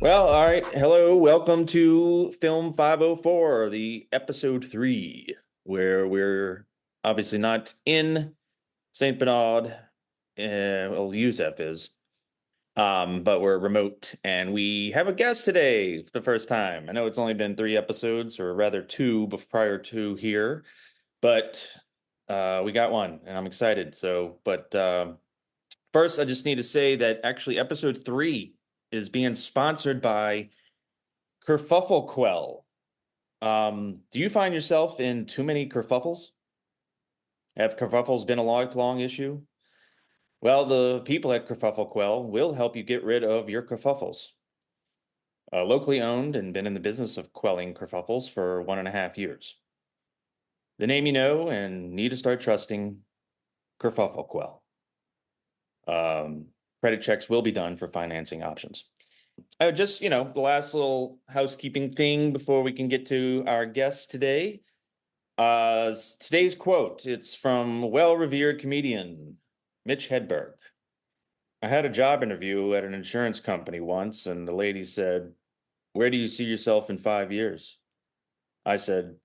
Well, all right. Hello, welcome to Film 504, the episode 3, where we're obviously not in St. Bernard. Well, Yusef is, but we're remote, and we have a guest today for the first time. I know it's only been 3 episodes, or rather two, prior to here, but we got one, and I'm excited. But first, I just need to say that actually episode 3 is being sponsored by Kerfuffle Quell. Do you find yourself in too many kerfuffles? Have kerfuffles been a lifelong issue? Well, the people at Kerfuffle Quell will help you get rid of your kerfuffles. Locally owned and been in the business of quelling kerfuffles for 1.5 years. The name you know and need to start trusting, Kerfuffle Quell. Credit checks will be done for financing options. Just, the last little housekeeping thing before we can get to our guest today. Today's quote, it's from well-revered comedian Mitch Hedberg. I had a job interview at an insurance company once, and the lady said, "Where do you see yourself in 5 years?" I said,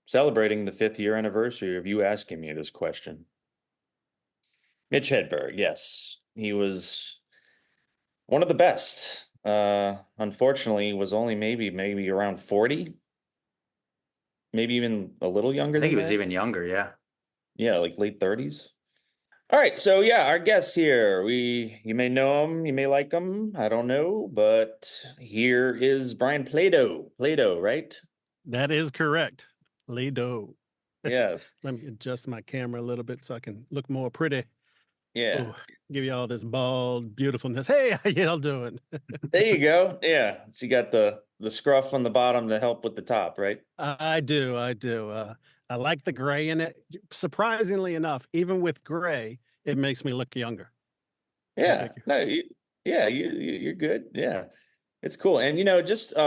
"Celebrating the 5th-year anniversary of you asking me this question." Mitch Hedberg, yes, he was one of the best. Unfortunately, was only maybe around 40, maybe even a little younger I think than he was that. even younger. Yeah. Yeah, like late 30s. All right, so yeah, our guest here. You may know him, you may like him, I don't know, but here is Brian Plaideau. Plaideau, right? That is correct. Plaideau. Yes. Let me adjust my camera a little bit so I can look more pretty. Yeah. Oh, give you all this bald beautifulness. Hey, how y'all doing? There you go. Yeah. So you got the scruff on the bottom to help with the top, right? I do. I like the gray in it. Surprisingly enough, even with gray, it makes me look younger. Yeah. Thank you. No, yeah, you're good. Yeah. It's cool. And just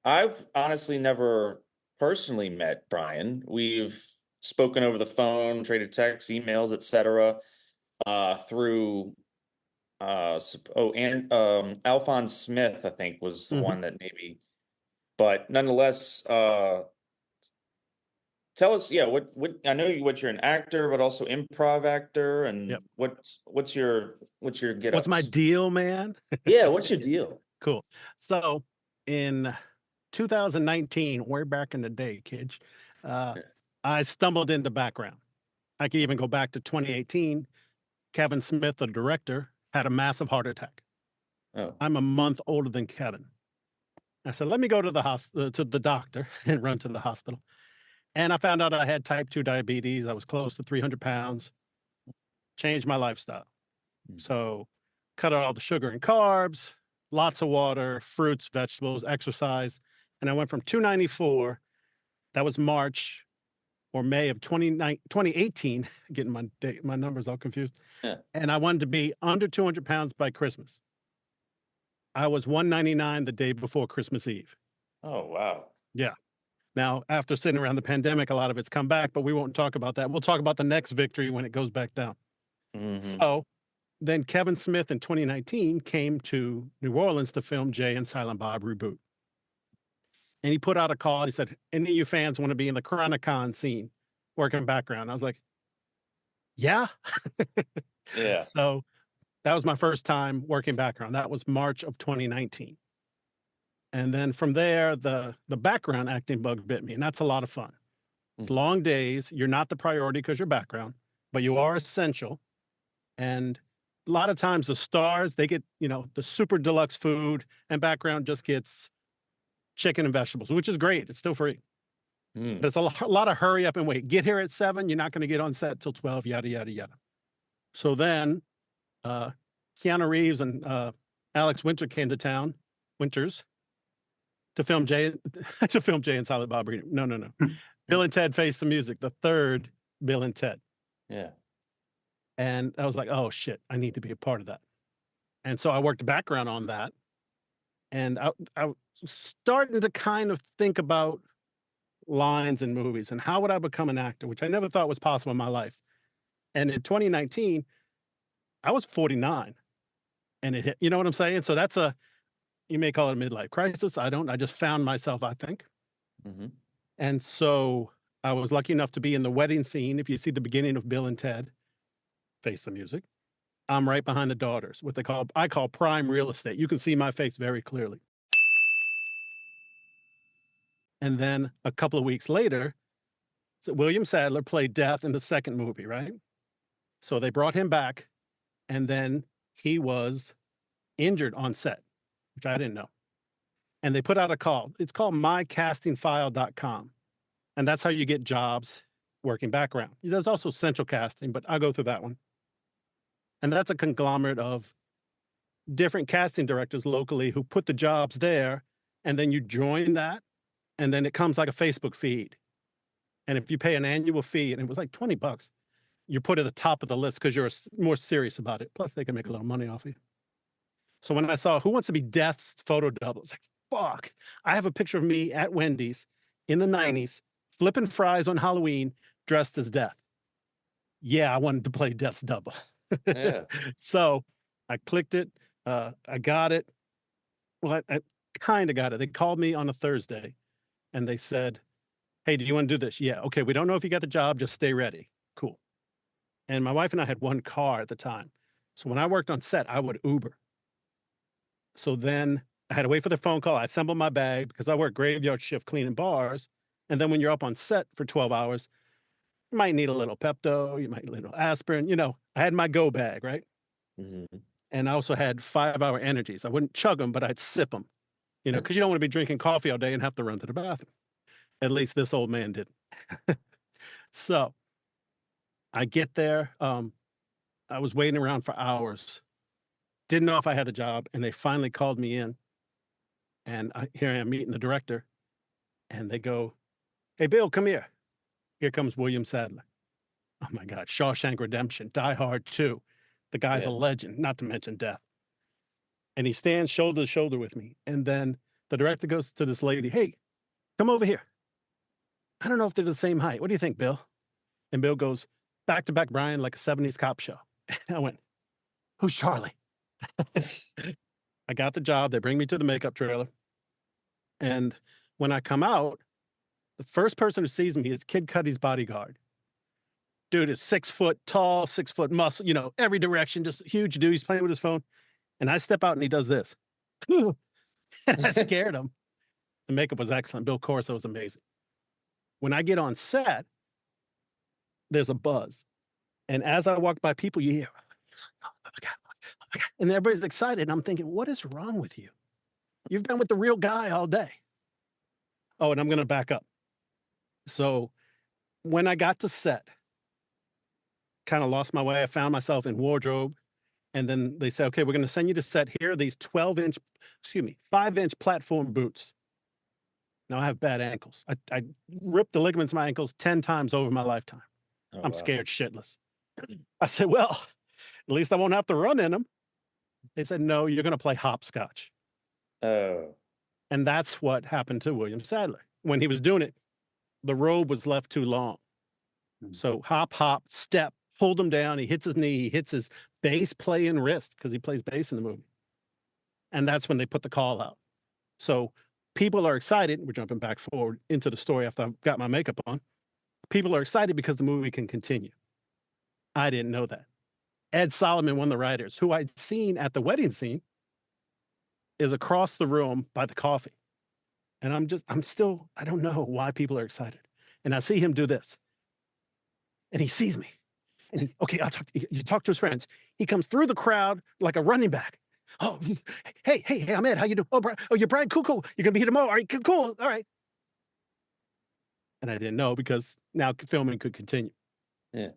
I've honestly never personally met Brian. We've spoken over the phone, traded texts, emails, etc. Through and Alphonse Smith, I think, was the Mhm. one that maybe, but nonetheless, tell us, yeah, what I know what you're an actor, but also improv actor, and Yep. what's your get What's my ups? deal, man? Yeah, what's your deal? Cool. So in 2019, way back in the day, kids, uh, Yeah. I stumbled into background. I could even go back to 2018. Kevin Smith, the director, had a massive heart attack. Oh, I'm a month older than Kevin. I said, let me go to the doctor and run to the hospital. And I found out I had type 2 diabetes. I was close to 300 pounds, changed my lifestyle. So cut out all the sugar and carbs, lots of water, fruits, vegetables, exercise. And I went from 294, that was March or May of 2018, getting my numbers all confused. yeah. And I wanted to be under 200 pounds by Christmas. I was 199 the day before Christmas Eve. Oh, wow. Yeah. Now, after sitting around the pandemic, a lot of it's come back, but we won't talk about that. We'll talk about the next victory when it goes back down. Hmm. So then Kevin Smith in 2019 came to New Orleans to film Jay and Silent Bob Reboot. And he put out a call. He said, any of you fans want to be in the Chronicon scene, working background? I was like, yeah. Yeah. So that was my first time working background. That was March of 2019. And then from there, the background acting bug bit me, and that's a lot of fun. It's long days. You're not the priority because you're background, but you are essential. And a lot of times the stars, they get, the super deluxe food, and background just gets chicken and vegetables, which is great. It's still free. Mm. But it's a lot of hurry up and wait. Get here at 7. You're not going to get on set till 12, yada, yada, yada. So then Keanu Reeves and Alex Winter came to town, Winters, to film Jay, to film Jay and Silent Bob. No. Bill and Ted Face the Music, the third Bill and Ted. Yeah. And I was like, oh shit, I need to be a part of that. And so I worked background on that. And I was starting to kind of think about lines in movies and how would I become an actor, which I never thought was possible in my life. And in 2019, I was 49 and it hit, you know what I'm saying? So that's You may call it a midlife crisis. I don't. I just found myself, I think. Hmm. And so I was lucky enough to be in the wedding scene. If you see the beginning of Bill and Ted, Face the Music, I'm right behind the daughters, what I call prime real estate. You can see my face very clearly. And then a couple of weeks later, so William Sadler played Death in the second movie, right? So they brought him back, and then he was injured on set, which I didn't know. And they put out a call. It's called mycastingfile.com. And that's how you get jobs working background. There's also central casting, but I'll go through that one. And that's a conglomerate of different casting directors locally who put the jobs there. And then you join that. And then it comes like a Facebook feed. And if you pay an annual fee, and it was like $20, you're put at the top of the list because you're more serious about it. Plus, they can make a little money off of you. So when I saw Who Wants to Be Death's photo double, it's like, fuck. I have a picture of me at Wendy's in the 90s, flipping fries on Halloween, dressed as Death. Yeah, I wanted to play Death's double. Yeah. So I clicked it. I got it. Well, I kind of got it. They called me on a Thursday and they said, hey, do you want to do this? Yeah. Okay. We don't know if you got the job. Just stay ready. Cool. And my wife and I had one car at the time. So when I worked on set, I would Uber. So then I had to wait for the phone call. I assembled my bag because I work graveyard shift cleaning bars. And then when you're up on set for 12 hours, you might need a little Pepto, you might need a little aspirin. I had my go bag, right? Hmm. And I also had 5-hour energies. I wouldn't chug them, but I'd sip them, because you don't want to be drinking coffee all day and have to run to the bathroom. At least this old man didn't. So I get there. I was waiting around for hours. Didn't know if I had the job. And they finally called me in. And here I am meeting the director. And they go, hey, Bill, come here. Here comes William Sadler. Oh, my God. Shawshank Redemption, Die Hard 2. The guy's Yeah. a legend, not to mention Death. And he stands shoulder to shoulder with me. And then the director goes to this lady, hey, come over here. I don't know if they're the same height. What do you think, Bill? And Bill goes, back to back, Brian, like a 70s cop show. And I went, who's Charlie? I got the job. They bring me to the makeup trailer. And when I come out, the first person who sees me is Kid Cudi's bodyguard. Dude is 6 foot tall, 6 foot muscle, every direction, just a huge dude. He's playing with his phone. And I step out and he does this. And I scared him. The makeup was excellent. Bill Corso was amazing. When I get on set, there's a buzz. And as I walk by people, you hear, oh my God, oh my God. And everybody's excited. And I'm thinking, what is wrong with you? You've been with the real guy all day. Oh, and I'm going to back up. So when I got to set, kind of lost my way. I found myself in wardrobe. And then they said, okay, we're going to send you to set. Here are these 5-inch platform boots. Now I have bad ankles. I ripped the ligaments of my ankles 10 times over my lifetime. Oh, I'm wow. scared shitless. I said, well, at least I won't have to run in them. They said, no, you're going to play hopscotch. Oh. And that's what happened to William Sadler. When he was doing it, the robe was left too long. So hop, hop, step, pulled him down. He hits his knee. He hits his bass playing wrist because he plays bass in the movie. And that's when they put the call out. So people are excited. We're jumping back forward into the story after I've got my makeup on. People are excited because the movie can continue. I didn't know that. Ed Solomon, one of the writers, who I'd seen at the wedding scene, is across the room by the coffee. And I don't know why people are excited. And I see him do this. And he sees me. And you talk to his friends. He comes through the crowd like a running back. Oh, hey, I'm Ed. How you doing? Oh, Brian. Oh, you're Brian. Cool. You're going to be here tomorrow. All right, cool. All right. And I didn't know because now filming could continue. Yeah.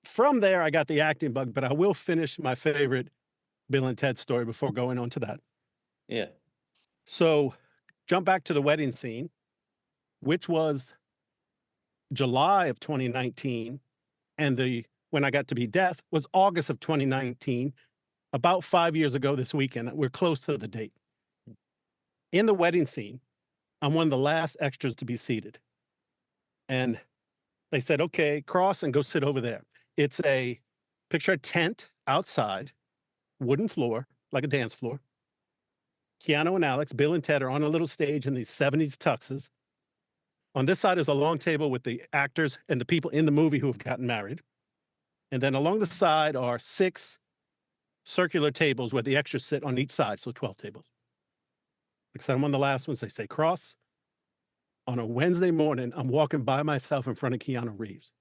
From there, I got the acting bug, but I will finish my favorite Bill and Ted story before going on to that. Yeah. So jump back to the wedding scene, which was July of 2019. And when I got to be Death was August of 2019, about 5 years ago this weekend. We're close to the date. In the wedding scene, I'm one of the last extras to be seated. And they said, okay, cross and go sit over there. It's picture a tent outside, wooden floor, like a dance floor. Keanu and Alex, Bill and Ted are on a little stage in these 70s tuxes. On this side is a long table with the actors and the people in the movie who have gotten married. And then along the side are 6 circular tables where the extras sit on each side, so 12 tables. Except I'm on the last ones, they say cross. On a Wednesday morning, I'm walking by myself in front of Keanu Reeves.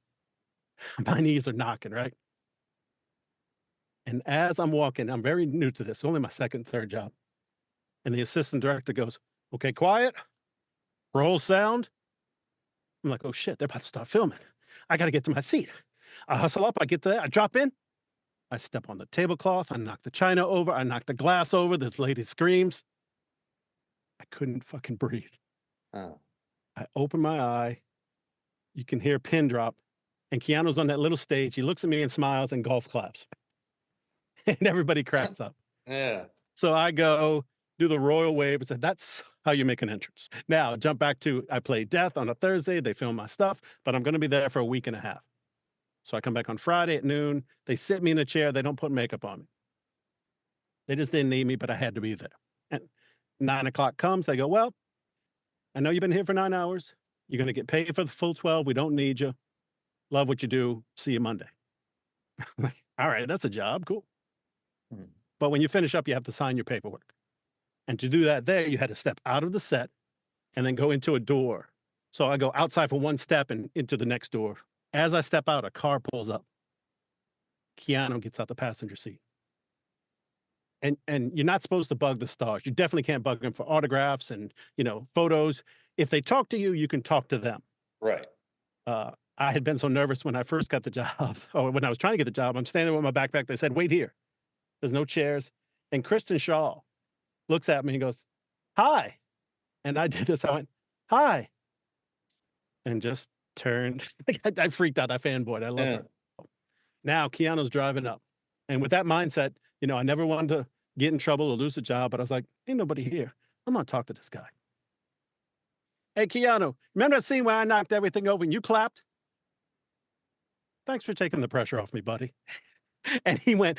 My knees are knocking, right? And as I'm walking, I'm very new to this, only my second, third job. And the assistant director goes, okay, quiet, roll sound. I'm like, oh shit, they're about to start filming. I got to get to my seat. I hustle up, I get there, I drop in, I step on the tablecloth, I knock the china over, I knock the glass over, this lady screams. I couldn't fucking breathe. Oh. I open my eye, you can hear a pin drop, and Keanu's on that little stage. He looks at me and smiles and golf claps. And everybody cracks up. Yeah. So I go do the royal wave and said, that's how you make an entrance. Now, jump back to, I play Death on a Thursday. They film my stuff, but I'm going to be there for a week and a half. So I come back on Friday at noon. They sit me in a chair. They don't put makeup on me. They just didn't need me, but I had to be there. And 9 o'clock comes. They go, well, I know you've been here for 9 hours. You're going to get paid for the full 12. We don't need you. Love what you do. See you Monday. All right, that's a job. Cool. Hmm. But when you finish up, you have to sign your paperwork. And to do that there, you had to step out of the set and then go into a door. So I go outside for one step and into the next door. As I step out, a car pulls up. Keanu gets out the passenger seat. And you're not supposed to bug the stars. You definitely can't bug them for autographs and, photos. If they talk to you, you can talk to them. Right. I had been so nervous when I first got the job, or when I was trying to get the job. I'm standing with my backpack. They said, wait here. There's no chairs. And Kristen Shaw looks at me and goes, hi. And I did this. I went, hi. And just turned. I freaked out. I fanboyed. I love her. Now Keanu's driving up. And with that mindset, I never wanted to get in trouble or lose a job, but I was like, ain't nobody here. I'm going to talk to this guy. Hey, Keanu, remember that scene where I knocked everything over and you clapped? Thanks for taking the pressure off me, buddy. And he went,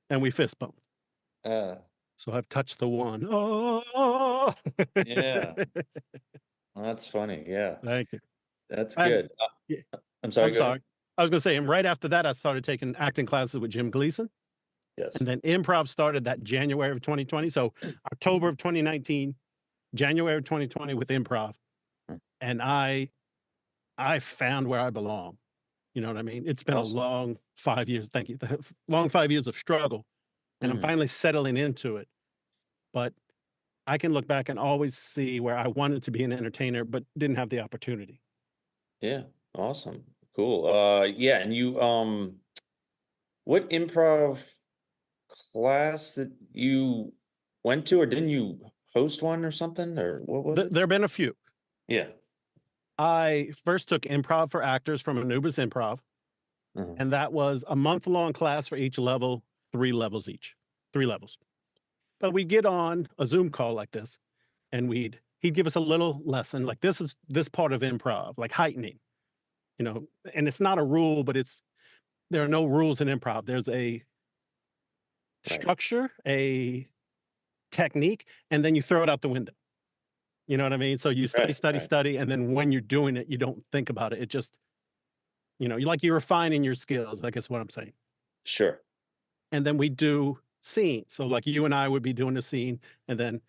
and we fist bumped. So I've touched the one. Oh, Yeah. Well, that's funny. Yeah. Thank you. That's And, good. yeah, I'm sorry. I'm sorry. I was going to say, and right after that, I started taking acting classes with Jim Gleason. Yes. And then improv started that January of 2020. So October of 2019, January of 2020 with improv. And I found where I belong. You know what I mean? It's been Awesome. a long 5 years. Thank you. Long 5 years of struggle. And I'm finally settling into it. But I can look back and always see where I wanted to be an entertainer, but didn't have the opportunity. Yeah. Awesome. Cool. Yeah. And you, what improv class that you went to, or didn't you host one or something, or what was it? There have been a few. Yeah. I first took improv for actors from Anubis Improv. And that was a month-long class for each level, 3 levels each, 3 levels. But we'd get on a Zoom call like this, and he'd give us a little lesson, like this is this part of improv, like heightening, and it's not a rule, but there are no rules in improv. There's a structure, a technique, and then you throw it out the window. You know what I mean? So you study, and then when you're doing it, you don't think about it. It just, you're refining your skills, I guess what I'm saying. Sure. And then we do scenes. So like you and I would be doing a scene, and then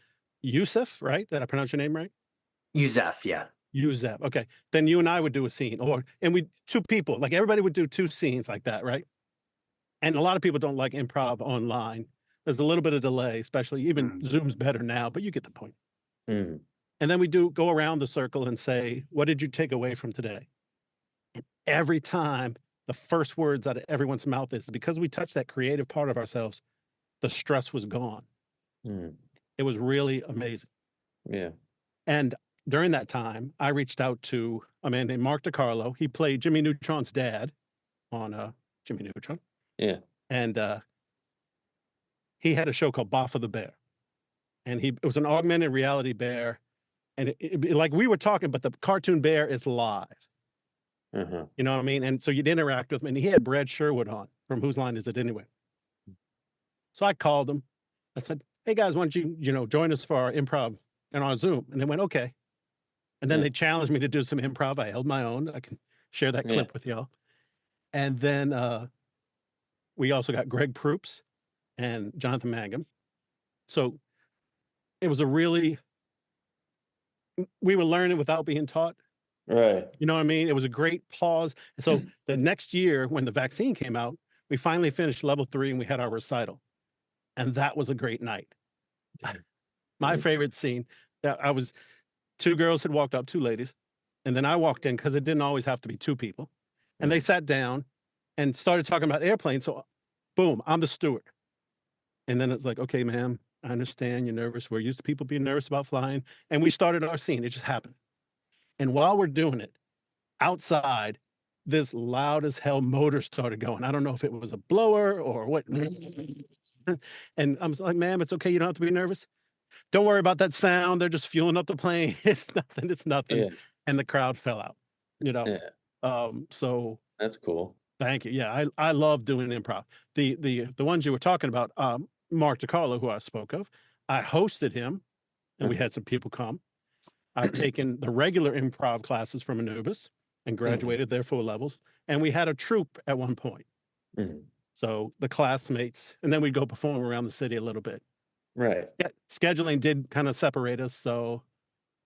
Yusuf, right? Did I pronounce your name right? Yusuf, yeah. Yusuf. Okay. Then you and I would do a scene, and we 2 people, like everybody would do 2 scenes like that, right? And a lot of people don't like improv online. There's a little bit of delay, especially even Zoom's better now, but you get the point. And then we go around the circle and say, what did you take away from today? And every time the first words out of everyone's mouth is, because we touched that creative part of ourselves, the stress was gone. It was really amazing. Yeah. And during that time, I reached out to a man named Mark DiCarlo. He played Jimmy Neutron's dad on Jimmy Neutron. Yeah. And he had a show called Baffa the Bear. And it was an augmented reality bear. And like we were talking, but the cartoon bear is live. You know what I mean? And so you'd interact with him. And he had Brad Sherwood on from Whose Line Is It Anyway? So I called him. I said, hey guys, why don't you join us for our improv and our Zoom? And they went, okay. And then Yeah. they challenged me to do some improv. I held my own. I can share that Yeah. clip with y'all. And then we also got Greg Proops and Jonathan Mangum. So it was we were learning without being taught. Right. You know what I mean? It was a great pause. And so the next year, when the vaccine came out, we finally finished level 3 and we had our recital. And that was a great night. My favorite scene, I was 2 girls had walked up, 2 ladies, and then I walked in because it didn't always have to be 2 people. And they sat down and started talking about airplanes. So boom, I'm the steward. And then it's like, okay, ma'am, I understand you're nervous. We're used to people being nervous about flying. And we started our scene. It just happened. And while we're doing it, outside, this loud as hell motor started going. I don't know if it was a blower or what. And I'm like, ma'am, it's okay. You don't have to be nervous. Don't worry about that sound. They're just fueling up the plane. It's nothing. It's nothing. Yeah. And the crowd fell out, you know. Yeah. So That's cool. thank you. Yeah, I love doing improv. The ones you were talking about, Mark DiCarlo, who I spoke of, I hosted him, and we had some people come. I've taken the regular improv classes from Anubis and graduated their 4 levels, and we had a troupe at one point. So the classmates, and then we'd go perform around the city a little bit. Right. Yeah, scheduling did kind of separate us, so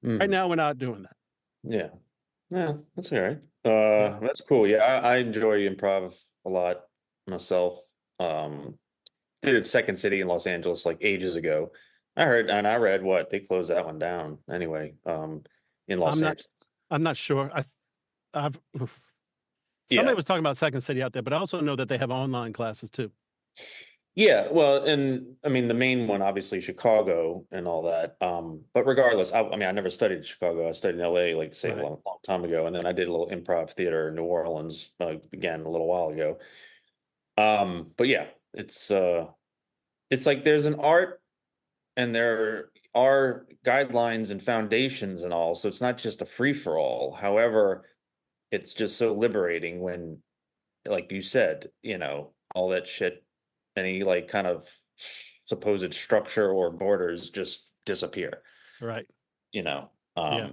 right now we're not doing that. Yeah. Yeah, that's all right. Yeah. That's cool. Yeah, I enjoy improv a lot myself. Did it Second City in Los Angeles like ages ago. I heard and I read what they closed that one down anyway. In I'm Los not Angeles. I'm not sure. I've somebody Yeah. was talking about Second City out there, but I also know that they have online classes too. Yeah, well, and I mean the main one, obviously Chicago and all that. But regardless, I mean I never studied in Chicago. I studied in LA, like say a Right. long time ago, and then I did a little improv theater in New Orleans again a little while ago. But yeah, it's like there's an art and there are guidelines and foundations and all, so it's not just a free for all. However, it's just so liberating when, like you said, all that shit, any like kind of supposed structure or borders just disappear, Right. you know. Yeah.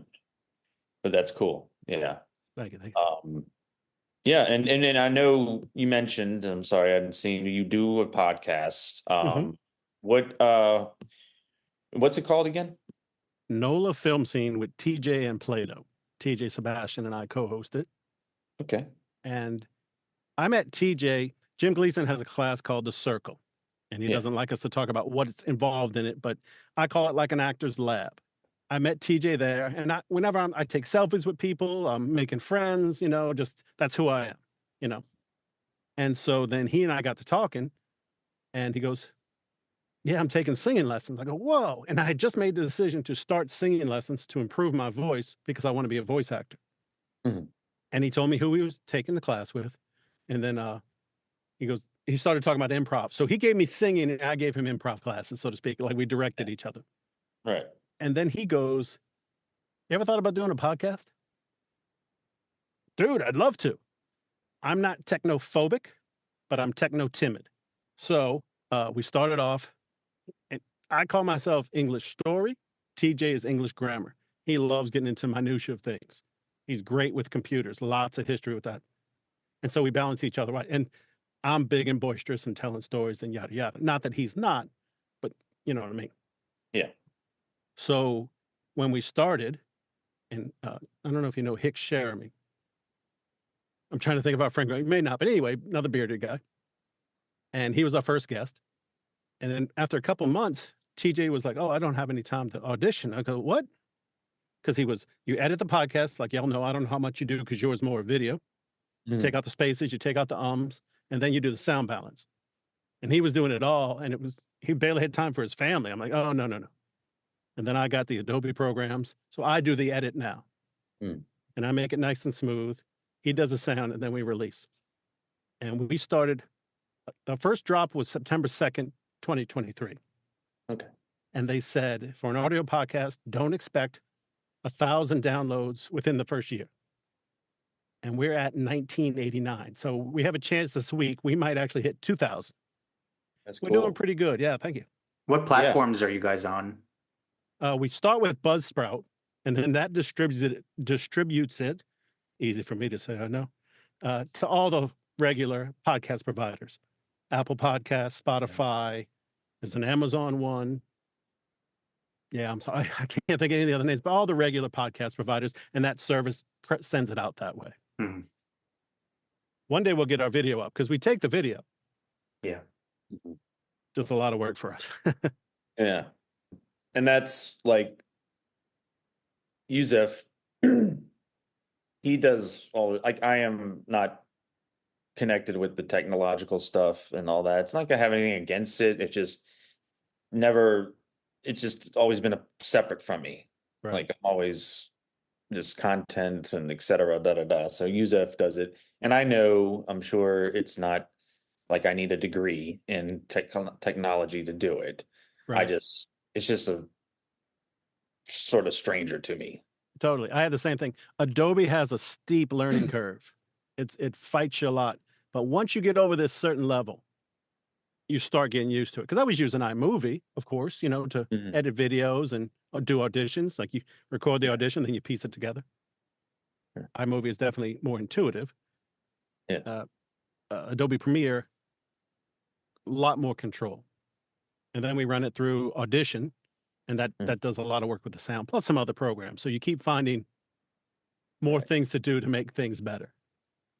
But that's cool. Yeah. Thank you. Thank you. Yeah, and I know you mentioned, I'm sorry, I hadn't seen you do a podcast. What what's it called again? NOLA Film Scene with TJ and Plaideau. TJ Sebastian and I co-hosted. Okay. And I met TJ. Jim Gleason has a class called The Circle, and he Yeah. doesn't like us to talk about what's involved in it, but I call it like an actor's lab. I met TJ there, and whenever I take selfies with people, I'm making friends, just that's who I am. And so then he and I got to talking, and he goes, yeah, I'm taking singing lessons. I go, whoa. And I had just made the decision to start singing lessons to improve my voice because I want to be a voice actor. Mhm. And he told me who he was taking the class with. And then he started talking about improv. So he gave me singing and I gave him improv classes, so to speak. Like we directed each other. Right. And then he goes, you ever thought about doing a podcast? Dude, I'd love to. I'm not technophobic, but I'm techno timid. So we started off, and I call myself English story. TJ is English grammar. He loves getting into minutia of things. He's great with computers, lots of history with that. And so we balance each other out. And I'm big and boisterous and telling stories and yada yada. Not that he's not, but you know what I mean. Yeah. So when we started, and I don't know if you know Hick Sheremy. I'm trying to think of our friend. You may not, but anyway, another bearded guy. And he was our first guest. And then after a couple months, TJ was like, "Oh, I don't have any time to audition." I go, "What?" Because you edit the podcast, like y'all know. I don't know how much you do because yours more video. You take out the spaces, you take out the ums, and then you do the sound balance. And he was doing it all, and he barely had time for his family. I'm like, "Oh no, no, no." And then I got the Adobe programs, so I do the edit now, and I make it nice and smooth. He does the sound, and then we release. And we started. The first drop was September 2nd, 2023. Okay. And they said, for an audio podcast, don't expect 1,000 downloads within the first year. And we're at 1989. So we have a chance this week. We might actually hit 2,000. That's We're doing cool. pretty good. Yeah, thank you. What Yeah. platforms are you guys on? We start with Buzzsprout, and then that distributes it. Easy for me to say, I know, to all the regular podcast providers, Apple Podcasts, Spotify. There's an Amazon one. Yeah, I'm sorry, I can't think of any of the other names, but all the regular podcast providers, and that service sends it out that way. Hmm. One day we'll get our video up because we take the video. Yeah. Just a lot of work for us. Yeah. And that's like Yusef, he does all, like, I am not connected with the technological stuff and all that. It's not like I have anything against it. It's just never, it's just always been separate from me. Right. Like, I'm always just content and et cetera, da da da. So Yusef does it. And I know, I'm sure it's not like I need a degree in technology to do it. Right. It's just a sort of stranger to me. Totally. I had the same thing. Adobe has a steep learning curve. It fights you a lot. But once you get over this certain level, you start getting used to it. Because I was using iMovie, of course, to Mhm. edit videos and do auditions. Like you record the audition, then you piece it together. Sure. iMovie is definitely more intuitive. Yeah. Adobe Premiere, a lot more control. And then we run it through Audition, and that does a lot of work with the sound, plus some other programs. So you keep finding more things to do to make things better.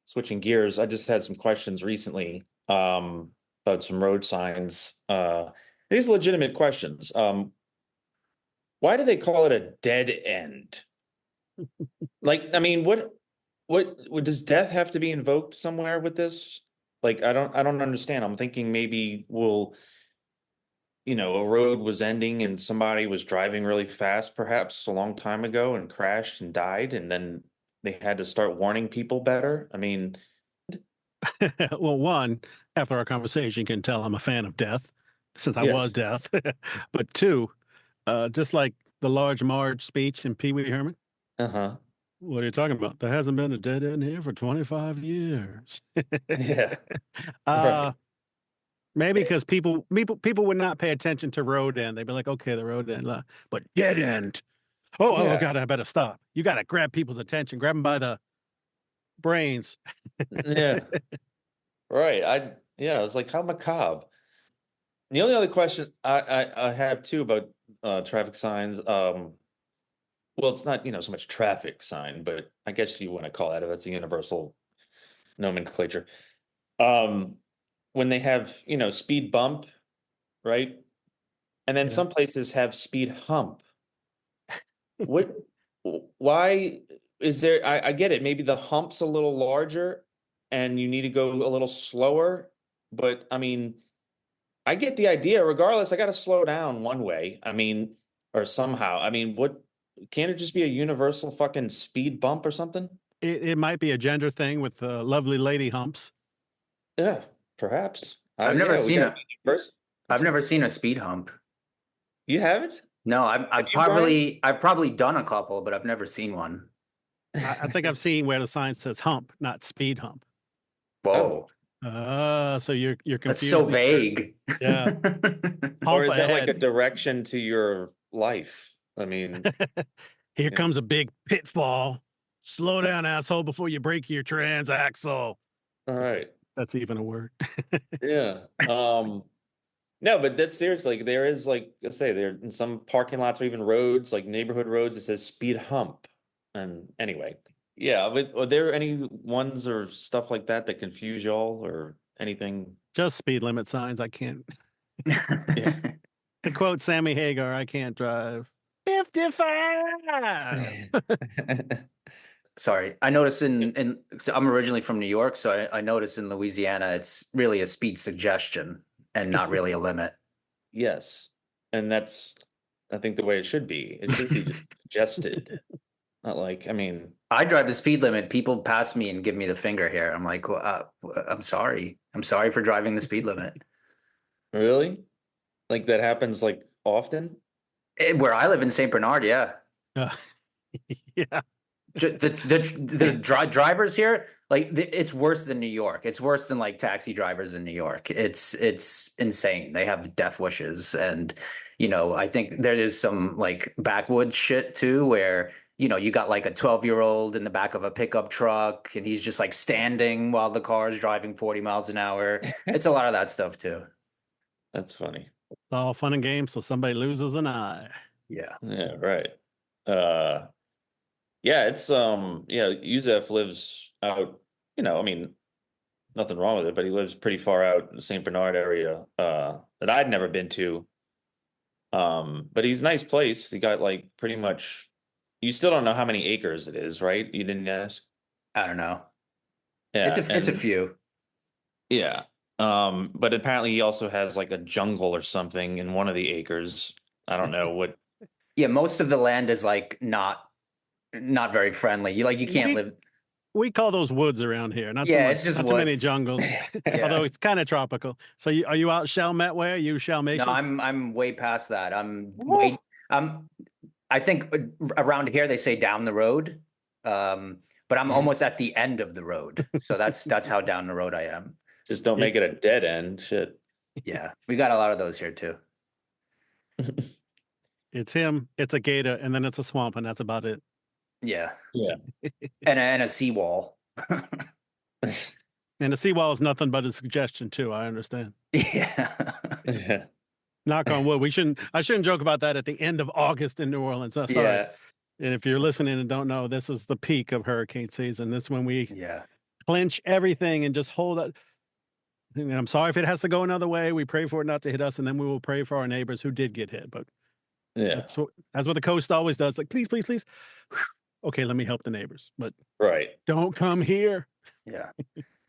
Switching gears, I just had some questions recently about some road signs. These legitimate questions. Why do they call it a dead end? Like, I mean, what does death have to be invoked somewhere with this? Like, I don't understand. I'm thinking maybe a road was ending and somebody was driving really fast, perhaps a long time ago, and crashed and died, and then they had to start warning people better. I mean, Well, one, after our conversation, you can tell I'm a fan of death, since I was yes. death. But two, just like the Large Marge speech in Pee Wee Herman, Uh-huh. what are you talking about? There hasn't been a dead end here for 25 years. Yeah. uh, Right. Maybe because people would not pay attention to road end. They'd be like, okay, the road end, but dead end. Oh Yeah. God, I better stop. You got to grab people's attention, grab them by the brains. Yeah. Right. Yeah, it's like how macabre. The only other question I have too about traffic signs, well, it's not, so much traffic sign, but I guess you want to call that, that's a universal nomenclature. Um, when they have, speed bump, right? And then Yeah. some places have speed hump. What, why is there, I get it, maybe the hump's a little larger and you need to go a little slower, but I mean, I get the idea. Regardless, I got to slow down one way. I mean, or somehow. I mean, what can't it just be a universal fucking speed bump or something? It might be a gender thing with lovely lady humps. Yeah, perhaps. I've never Yeah, we seen got first. I've never seen a speed hump. You haven't? No, Have you, Brian? I've probably done a couple, but I've never seen one. I think I've seen where the sign says hump, not speed hump. Whoa. So you're That's confused. so vague. Yeah. Or Hump is that like a ahead. direction to your life? I mean, Here comes a big pitfall. Slow down, asshole, before you break your transaxle. all right. That's even a word. Yeah. No, but that's seriously, there is, like I say, there in some parking lots or even roads, like neighborhood roads, it says speed hump. And anyway, yeah, but are there any ones or stuff like that that confuse y'all or anything? Just speed limit signs. I can't. Yeah. To quote Sammy Hagar, I can't drive 55. Sorry, I noticed so I'm originally from New York, so I noticed in Louisiana it's really a speed suggestion and not really a limit. Yes. And that's, I think, the way it should be. It should be just suggested. Not like, I mean, I drive the speed limit. People pass me and give me the finger here. I'm like, well, I'm sorry. I'm sorry for driving the speed limit. really? Like that happens like often? Where I live in St. Bernard, yeah. Yeah. The drivers here, Like it's worse than New York. It's worse than like taxi drivers in New York. It's insane. They have death wishes, and I think there is some like backwoods shit too, where you got like a 12-year-old in the back of a pickup truck, and he's just like standing while the car is driving 40 miles an hour. It's a lot of that stuff too. That's funny. It's all fun and games, so somebody loses an eye. Yeah. Yeah, right. Yeah, it's Yusef lives out, I mean, nothing wrong with it, but he lives pretty far out in the St. Bernard area, that I'd never been to. But he's a nice place. He got like pretty much, you still don't know how many acres it is, right? You didn't ask? I don't know. Yeah, It's a few. yeah. But apparently he also has like a jungle or something in one of the acres. I don't know what. Yeah, most of the land is like not very friendly. You can't live. We call those woods around here. Not so Yeah, much, it's just not too many woods. jungles. Yeah. Although it's kind of tropical. So are you out Chalmette way? Are you No, Chalmation? I'm way past that. I think around here they say down the road. But I'm almost at the end of the road. So that's how down the road I am. Just don't make it a dead end. Shit. Yeah. We got a lot of those here too. It's him, it's a gator, and then it's a swamp, and that's about it. Yeah. Yeah. And a seawall. And the seawall is nothing but a suggestion too. I understand. Yeah. Yeah. Knock on wood. I shouldn't joke about that at the end of August in New Orleans. Sorry. Yeah. And if you're listening and don't know, this is the peak of hurricane season. This is when we Yeah. clinch everything and just hold it. And I'm sorry if it has to go another way. We pray for it not to hit us, and then we will pray for our neighbors who did get hit. But Yeah. that's what the coast always does. Like, please, please, please. Okay, let me help the neighbors, but Right. don't come here. Yeah.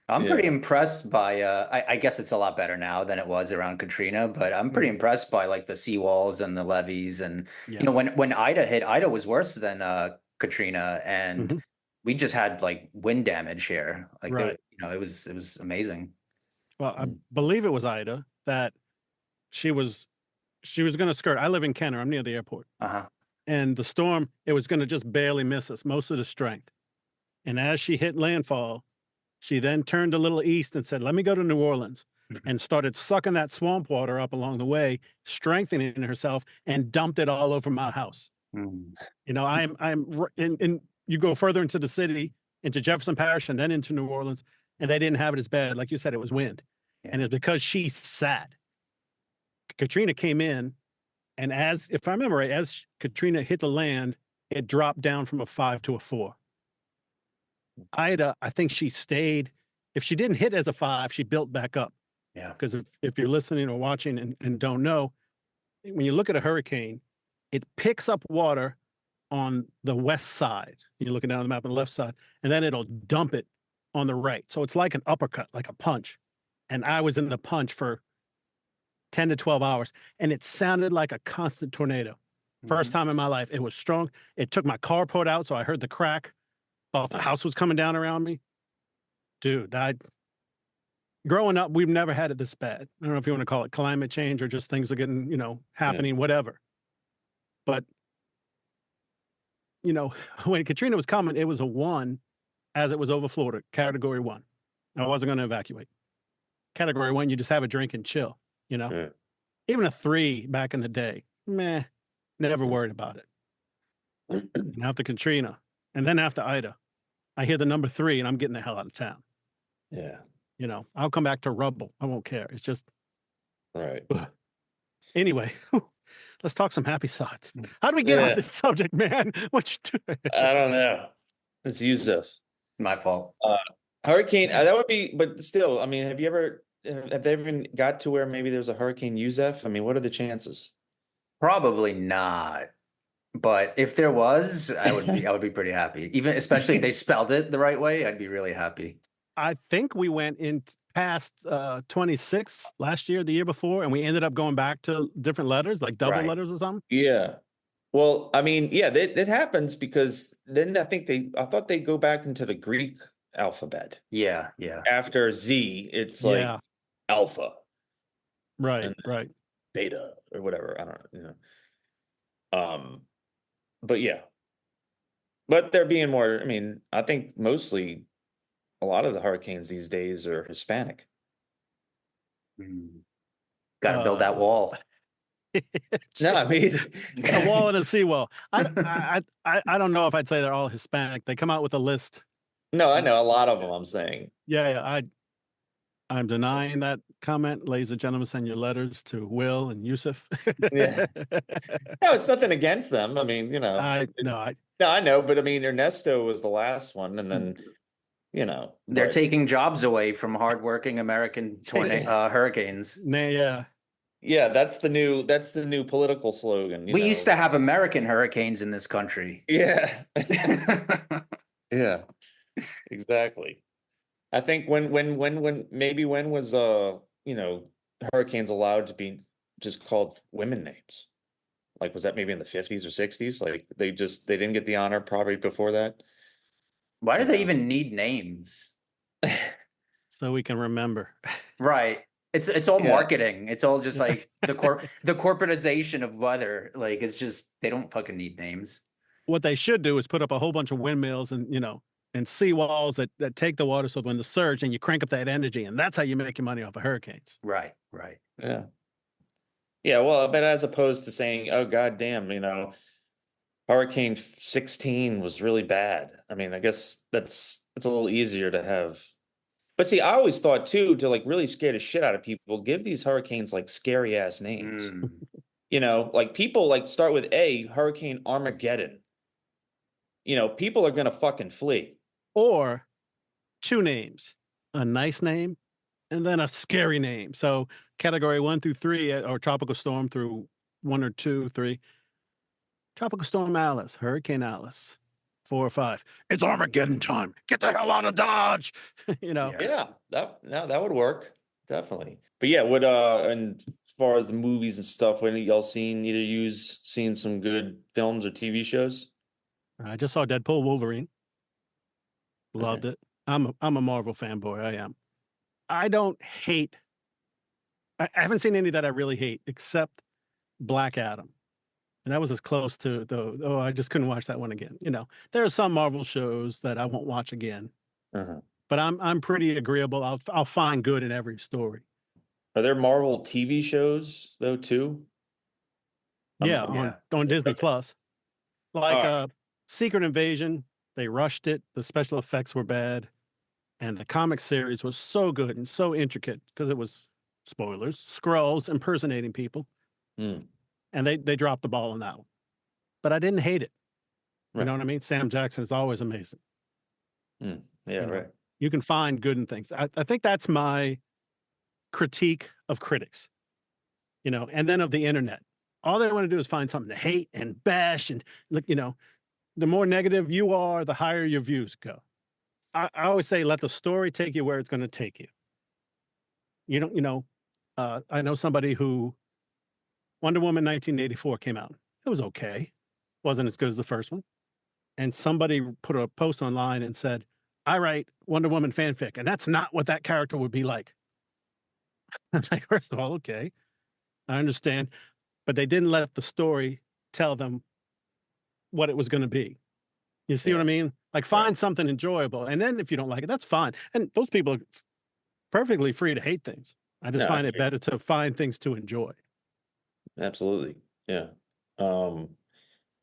I'm pretty impressed by I guess it's a lot better now than it was around Katrina, but I'm pretty impressed by like the seawalls and the levees. And when Ida hit, Ida was worse than Katrina, and we just had like wind damage here. Like it was amazing. Well, I believe it was Ida that she was going to skirt. I live in Kenner. I'm near the airport. And the storm, it was going to just barely miss us, most of the strength. And as she hit landfall, she then turned a little east and said, let me go to New Orleans, and started sucking that swamp water up along the way, strengthening herself, and dumped it all over my house. I'm in, you go further into the city, into Jefferson Parish, and then into New Orleans, and they didn't have it as bad. Like you said, it was wind. Yeah. And it's because she sat. Katrina came in, and if I remember right, as Katrina hit the land, it dropped down from a 5 to a 4. Ida, I think she stayed. If she didn't hit as a 5, she built back up. Yeah. Because if you're listening or watching and don't know, when you look at a hurricane, it picks up water on the west side. You're looking down the map on the left side, and then it'll dump it on the right. So it's like an uppercut, like a punch. And I was in the punch for 10 to 12 hours, and it sounded like a constant tornado. First time in my life. It was strong. It took my carport out, so I heard the crack. Thought the house was coming down around me. Dude, growing up, we've never had it this bad. I don't know if you want to call it climate change or just things are getting, happening, whatever. But, when Katrina was coming, it was a 1 as it was over Florida, category 1. I wasn't going to evacuate. Category 1, you just have a drink and chill, Yeah. Even a 3 back in the day, never worried about it. And after Katrina, and then after Ida, I hear the number 3 and I'm getting the hell out of town. Yeah. I'll come back to rubble. I won't care. It's just. Right. Anyway, let's talk some happy thoughts. How do we get on this subject, man? What you doing? I don't know. It's Yusuf. My fault. Hurricane, that would be, but still, I mean, have they even got to where maybe there's a Hurricane Yusuf? I mean, what are the chances? Probably not. But if there was, I would be pretty happy. Even especially if they spelled it the right way, I'd be really happy. I think we went in past 26 last year, the year before, and we ended up going back to different letters, like double letters or something. Yeah. Well, I mean, yeah, that happens because then I thought they go back into the Greek alphabet. Yeah, yeah. After Z, it's like alpha. Right, right. Beta or whatever. I don't know, but yeah. But they're being more, I mean, I think mostly a lot of the hurricanes these days are Hispanic. Got to build that wall. No, I mean a wall and a seawall. I don't know if I'd say they're all Hispanic. They come out with a list. no, I know a lot of them. I'm saying, Yeah, I'm denying that comment. Ladies and gentlemen, send your letters to Will and Yusuf. yeah, no, it's nothing against them. I mean, you know, No, no, I know, but I mean, Ernesto was the last one, and then you know, They're but taking jobs away from hardworking American hurricanes. yeah. yeah, that's the new political slogan. You We know, used to have American hurricanes in this country. yeah, yeah, exactly. I think when was you know, hurricanes allowed to be just called women names? Like, was that maybe in the 50s or 60s? Like they didn't get the honor probably before that. Why do You they know? even need names? So we can remember. Right. It's all Yeah. marketing. It's all just like the corporatization of weather. Like it's just they don't fucking need names. What they should do is put up a whole bunch of windmills and and seawalls that take the water. So when the surge and you crank up that energy, and that's how you make your money off of hurricanes. Right. Right. Yeah. Yeah, well, but as opposed to saying, "Oh God damn," you know, Hurricane 16 was really bad. I mean, I guess it's a little easier to have. But see, I always thought too, to like really scare the shit out of people, give these hurricanes like scary ass names. You know, like people like start with Hurricane Armageddon. You know, people are gonna fucking flee. Or two names, a nice name and then a scary name. So category 1 through 3, or tropical storm through 1 or 2, 3. Tropical storm Alice, Hurricane Alice. 4 or 5. It's Armageddon time. Get the hell out of Dodge. Yeah, that would work. Definitely. But yeah, and as far as the movies and stuff, when y'all seen some good films or TV shows? I just saw Deadpool Wolverine. Loved it. I'm a Marvel fanboy. I am. I don't hate. I haven't seen any that I really hate except Black Adam. And that was as close to I just couldn't watch that one again. There are some Marvel shows that I won't watch again. But I'm pretty agreeable. I'll find good in every story. Are there Marvel TV shows though too? Yeah, on Disney Plus. Like Secret Invasion, they rushed it. The special effects were bad. And the comic series was so good and so intricate because it was, spoilers, Skrulls impersonating people. And they dropped the ball on that one. But I didn't hate it. You know what I mean? Sam Jackson is always amazing. Yeah, right. You can find good in things. I think that's my critique of critics, and then of the internet. All they want to do is find something to hate and bash. And look, the more negative you are, the higher your views go. I always say, let the story take you where it's going to take you. I know somebody who Wonder Woman 1984 came out. It was okay. Wasn't as good as the first one. And somebody put a post online and said, I write Wonder Woman fanfic, and that's not what that character would be like. I'm like, first of all, okay, I understand. But they didn't let the story tell them what it was going to be. You see what I mean? Like, find something enjoyable. And then if you don't like it, that's fine. And those people are perfectly free to hate things. I just find it better to find things to enjoy. Absolutely. Yeah.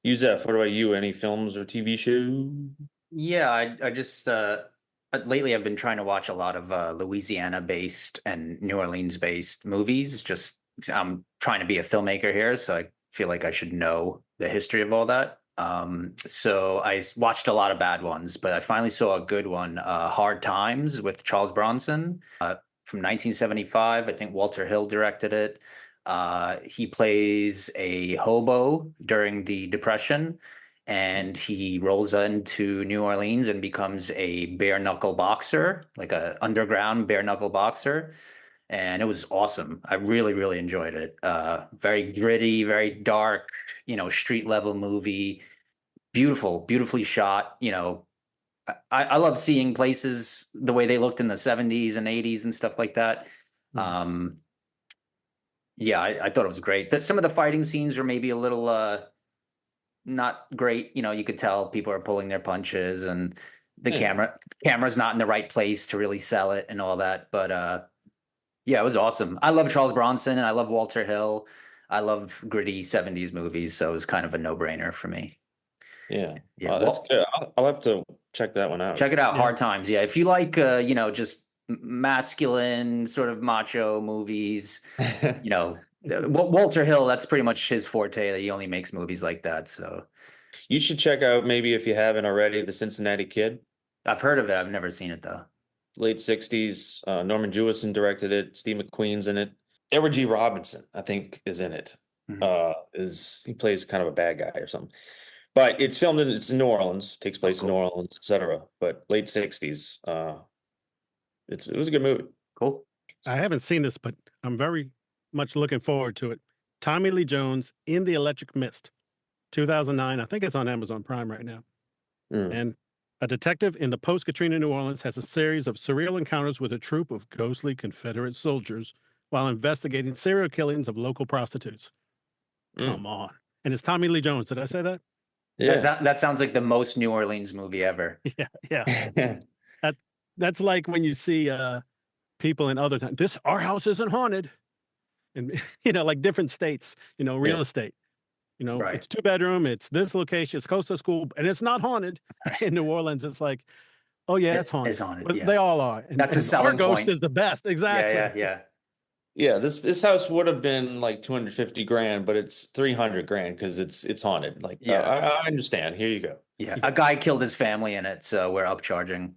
Yusef, what about you? Any films or TV shows? Yeah, I just lately I've been trying to watch a lot of Louisiana-based and New Orleans-based movies. Just I'm trying to be a filmmaker here, so I feel like I should know the history of all that. So I watched a lot of bad ones, but I finally saw a good one, Hard Times with Charles Bronson, from 1975. I think Walter Hill directed it. He plays a hobo during the Depression, and he rolls into New Orleans and becomes a bare knuckle boxer, like a underground bare knuckle boxer. And it was awesome. I really, really enjoyed it. Very gritty, very dark, street level movie. Beautiful, beautifully shot. I love seeing places the way they looked in the 70s and 80s and stuff like that. Yeah, I thought it was great. Some of the fighting scenes were maybe a little not great. You could tell people are pulling their punches, and the camera's not in the right place to really sell it and all that. But yeah, it was awesome. I love Charles Bronson and I love Walter Hill. I love gritty 70s movies, so it was kind of a no-brainer for me. Yeah. Yeah, Oh, that's well, good. I'll have to check that one out. check it out. Yeah. Hard Times. Yeah, if you like, just masculine sort of macho movies, Walter Hill. That's pretty much his forte. He only makes movies like that. So You should check out, maybe if you haven't already, The Cincinnati Kid. I've heard of it. I've never seen it though. Late 60s. Norman Jewison directed it. Steve McQueen's in it. Edward G. Robinson, I think, is in it. Mhm. He plays kind of a bad guy or something. But it's in New Orleans, takes place in New Cool. Orleans, etc. But late 60s. It was a good movie. Cool. I haven't seen this, but I'm very much looking forward to it. Tommy Lee Jones in the Electric Mist, 2009. I think it's on Amazon Prime right now. Mm. And a detective in the post-Katrina New Orleans has a series of surreal encounters with a troop of ghostly Confederate soldiers while investigating serial killings of local prostitutes. Come on. And it's Tommy Lee Jones. Did I say that? Yeah. That sounds like the most New Orleans movie ever. Yeah. That's like when you see people in other times. Our house isn't haunted. And like different states, real estate. Right. It's 2-bedroom, it's this location, it's close to school, and it's not haunted. In New Orleans, it's like, oh yeah, it's haunted. It's haunted. But Yeah. they all are. And, That's a and our selling ghost point. is the best. Exactly. Yeah. Yeah, this house would have been like 250 grand, but it's 300 grand because it's haunted. Like, Yeah. I understand. Here you go. Yeah. A guy killed his family in it, so we're upcharging.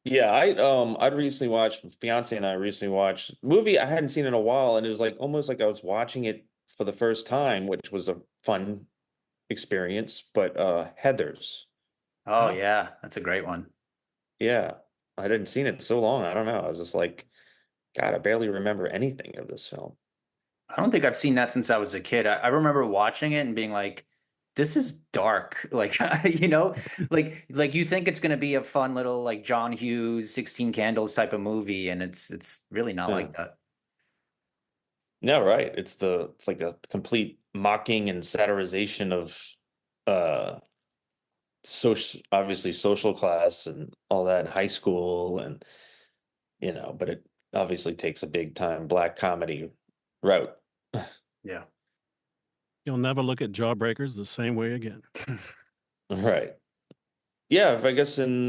Yeah, I'd recently watched, fiance and I recently watched a movie I hadn't seen in a while, and it was like almost like I was watching it for the first time, which was a fun experience. But Heathers. Oh yeah, that's a great one. Yeah, I hadn't seen it in so long. I don't know. I was just like, God, I barely remember anything of this film. I don't think I've seen that since I was a kid. I remember watching it and being like, this is dark. Like, like you think it's going to be a fun little like John Hughes 16 Candles type of movie, and it's really not like that. No, right. It's like a complete mocking and satirization of obviously social class and all that in high school, and but it obviously takes a big time black comedy route. Yeah. You'll never look at Jawbreakers the same way again. Right. Yeah, I guess in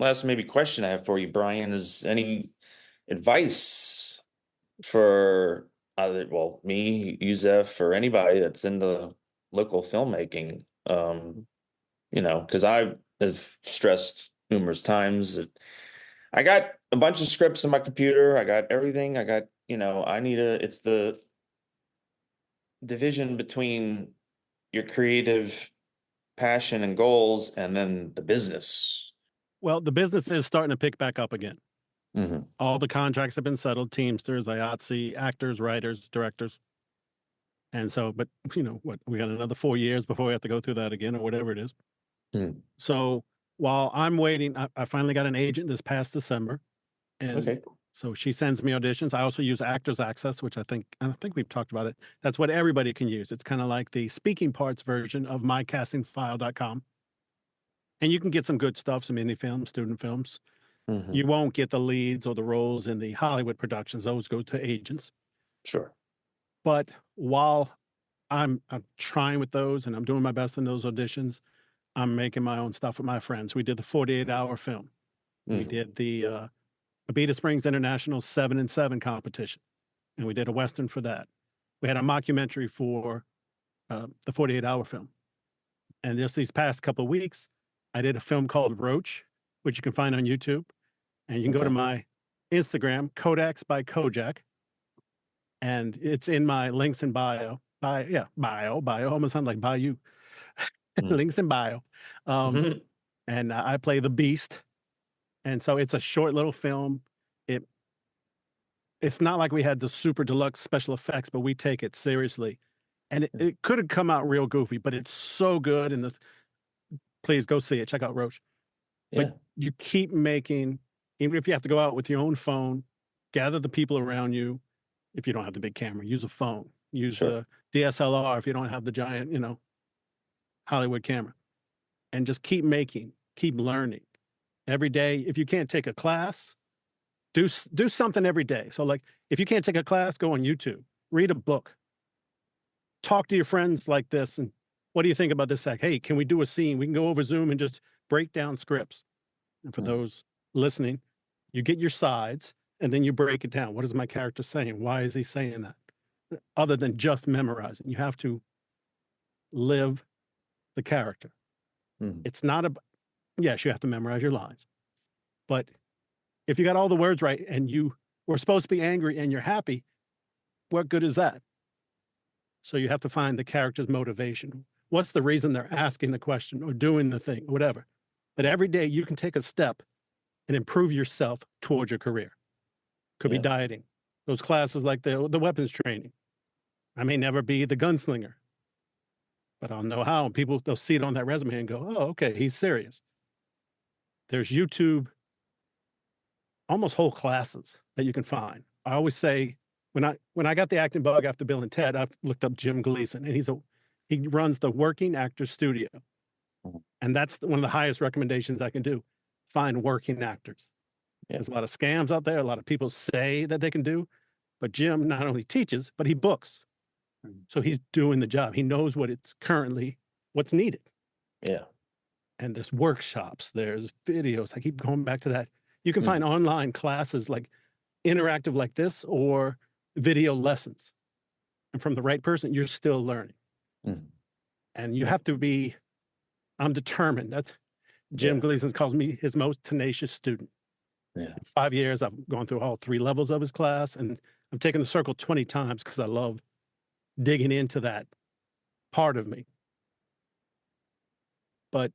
last maybe question I have for you, Brian, is any advice for either, well, me, Yusef, or anybody that's in the local filmmaking? Because I have stressed numerous times that I got a bunch of scripts in my computer. I got everything. I got, it's the division between your creative passion and goals and then the business. Well, the business is starting to pick back up again. Mm-hmm. All the contracts have been settled, Teamsters, IATSE, actors, writers, directors. And so, but we got another 4 years before we have to go through that again or whatever it is. Mm. So while I'm waiting, I finally got an agent this past December. And Okay. so she sends me auditions. I also use Actors Access, which I think we've talked about it. That's what everybody can use. It's kind of like the speaking parts version of mycastingfile.com. And you can get some good stuff, some indie films, student films. Mm-hmm. You won't get the leads or the roles in the Hollywood productions. Those go to agents. Sure. But while I'm trying with those and I'm doing my best in those auditions, I'm making my own stuff with my friends. We did the 48-hour film. Mm-hmm. We did the Abita Springs International 7 and 7 competition, and we did a Western for that. We had a mockumentary for the 48-hour film. And just these past couple of weeks, I did a film called Roach, which you can find on YouTube. And you can go to my Instagram, Kodaks by Kojak. And it's in my links in bio. Bio. Almost sound like Bayou. Links in bio. And I play the Beast. And so it's a short little film. It's not like we had the super deluxe special effects, but we take it seriously. And it could have come out real goofy, but it's so good. And please go see it. Check out Roach. Yeah. But you keep making, even if you have to go out with your own phone, gather the people around you. If you don't have the big camera, use a phone. Use the DSLR if you don't have the giant, Hollywood camera, and just keep making, keep learning every day. If you can't take a class, do something every day. So like, if you can't take a class, go on YouTube, read a book, talk to your friends like this. And what do you think about this? Like, hey, can we do a scene? We can go over Zoom and just break down scripts. And for those listening, you get your sides and then you break it down. What is my character saying? Why is he saying that? Other than just memorizing, you have to live the character. It's not a, yes, you have to memorize your lines. But if you got all the words right and you were supposed to be angry and you're happy, what good is that? So you have to find the character's motivation. What's the reason they're asking the question or doing the thing, whatever. But every day you can take a step and improve yourself towards your career. Could be dieting. Those classes like the weapons training. I may never be the gunslinger, but I'll know how. And people, they'll see it on that resume and go, oh, okay, he's serious. There's YouTube, almost whole classes that you can find. I always say, when I got the acting bug after Bill and Ted, I've looked up Jim Gleason, and he runs the Working Actors Studio. And that's one of the highest recommendations I can do. Find working actors. There's a lot of scams out there. A lot of people say that they can do, but Jim not only teaches, but he books. So he's doing the job. He knows what's needed. Yeah. And there's workshops, there's videos. I keep going back to that. You can find online classes like interactive like this or video lessons. And from the right person, you're still learning. And you have to be, I'm determined. That's Jim Gleason calls me his most tenacious student. In 5 years, I've gone through all 3 levels of his class, and I've taken the circle 20 times because I love digging into that part of me. But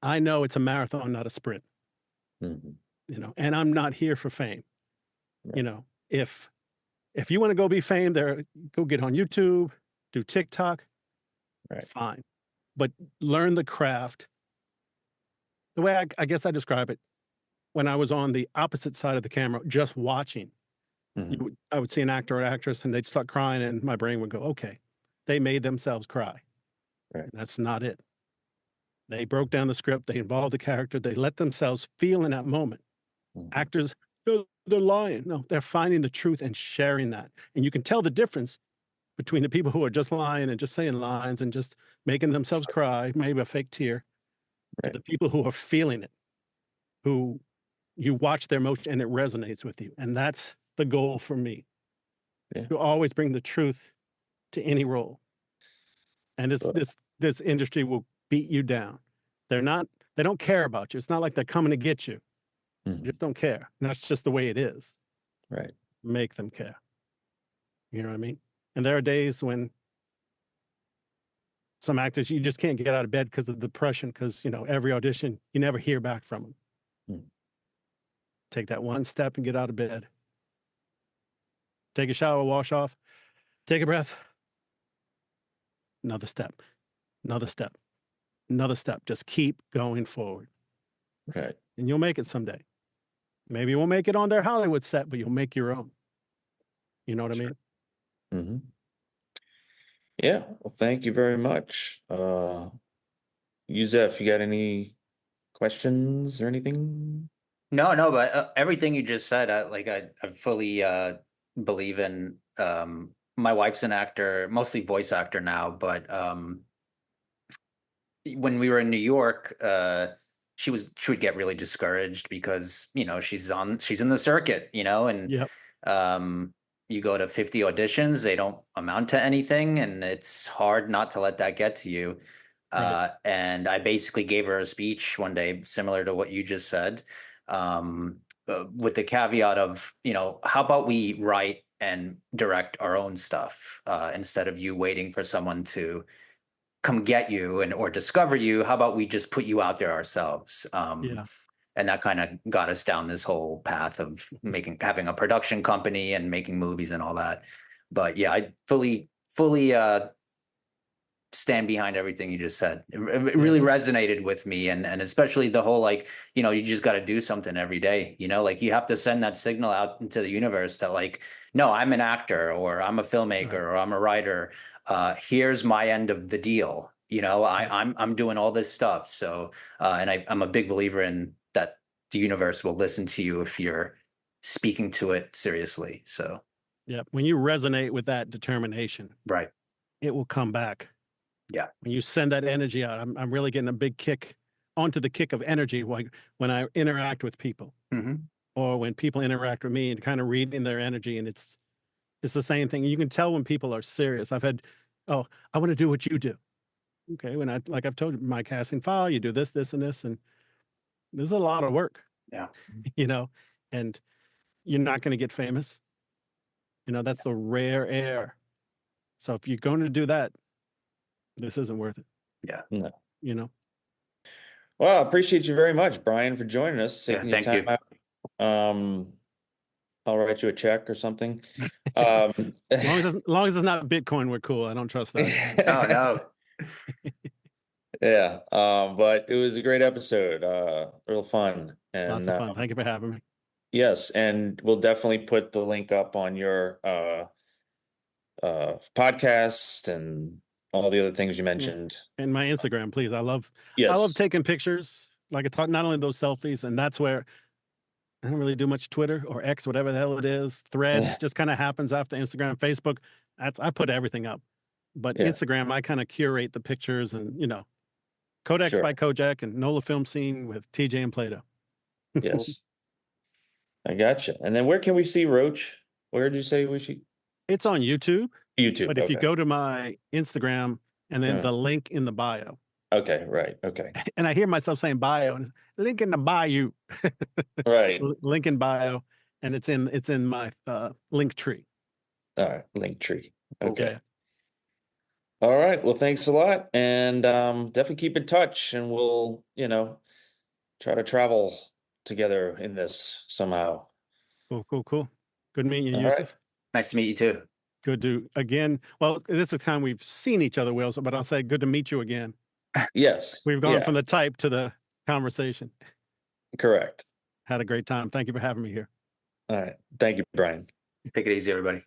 I know it's a marathon, not a sprint. And I'm not here for fame. If you want to go be famed there, go get on YouTube, do TikTok, fine. But learn the craft. The way I guess I describe it, when I was on the opposite side of the camera, just watching, I would see an actor or actress and they'd start crying and my brain would go, okay, they made themselves cry. That's not it. They broke down the script. They involved the character. They let themselves feel in that moment. Actors, they're lying. No, they're finding the truth and sharing that. And you can tell the difference between the people who are just lying and just saying lines and just making themselves cry, maybe a fake tear, to the people who are feeling it, who you watch their emotion and it resonates with you. And that's the goal for me, to always bring the truth to any role. And this industry will beat you down. They don't care about you. It's not like they're coming to get you. They just don't care. And that's just the way it is. Make them care. You know what I mean? And there are days when some actors, you just can't get out of bed because of depression, because, every audition, you never hear back from them. Take that one step and get out of bed. Take a shower, wash off, take a breath. Another step, another step, another step. Just keep going forward. And you'll make it someday. Maybe you won't make it on their Hollywood set, but you'll make your own. You know what I mean? Yeah. Well, thank you very much. Yusef, you got any questions or anything? No, but everything you just said, I fully believe in. My wife's an actor, mostly voice actor now, but when we were in New York, she would get really discouraged because she's in the circuit, and you go to 50 auditions, they don't amount to anything, and it's hard not to let that get to you. And I basically gave her a speech one day similar to what you just said, with the caveat of, how about we write and direct our own stuff instead of you waiting for someone to come get you or discover you. How about we just put you out there ourselves? And that kind of got us down this whole path of having a production company and making movies and all that. But yeah, I fully stand behind everything you just said. It really resonated with me, and especially the whole, you just got to do something every day. You have to send that signal out into the universe that no, I'm an actor, or I'm a filmmaker, or I'm a writer. Here's my end of the deal. You know, I'm doing all this stuff. So, and I'm a big believer in that the universe will listen to you if you're speaking to it seriously. So, Yeah. When you resonate with that determination, right. it will come back. Yeah. When you send that energy out, I'm really getting a big kick onto the kick of energy, like when I interact with people or when people interact with me, and kind of reading their energy. And it's the same thing. You can tell when people are serious. I've had, oh, I want to do what you do. Okay. When like I've told you, my casting file, you do this, this, and this, and there's a lot of work, Yeah. you know, and you're not going to get famous. You know, that's the rare air. So if you're going to do that, this isn't worth it. Yeah. No. You know? Well, I appreciate you very much, Brian, for joining us, taking your Thank time you. out. I'll write you a check or something. As long as it's not Bitcoin, we're cool. I don't trust that. Oh, no. Yeah. But it was a great episode. Real fun. And Lots of fun. Thank you for having me. yes, and we'll definitely put the link up on your podcast and all the other things you mentioned. And my Instagram, please. I love Yes. taking pictures. Like I talk, not only those selfies, and that's where I don't really do much Twitter or X, whatever the hell it is. Threads just kind of happens after Instagram. Facebook, I put everything up. But Yeah. Instagram, I kind of curate the pictures and, you know, Codex Sure. by Kojak and NOLA Film Scene with TJ and Plaideau. Yes. I gotcha. And then where can we see Roach? Where did you say we should? It's on YouTube. YouTube. But if you Okay. go to my Instagram and then Yeah. the link in the bio. Okay. Right. Okay. And I hear myself saying bio and link in the bio. Right. Link in bio. And it's in my link tree. All right. Link tree. Okay. Yeah. All right. Well, thanks a lot. And definitely keep in touch, and we'll, try to travel together in this somehow. Cool. Good meeting you, All Yusuf. right. Nice to meet you too. Good to again. Well, this is the time we've seen each other, Will, but I'll say good to meet you again. Yes. We've gone Yeah. from the type to the conversation. Correct. Had a great time. Thank you for having me here. All right. Thank you, Brian. Take it easy, everybody.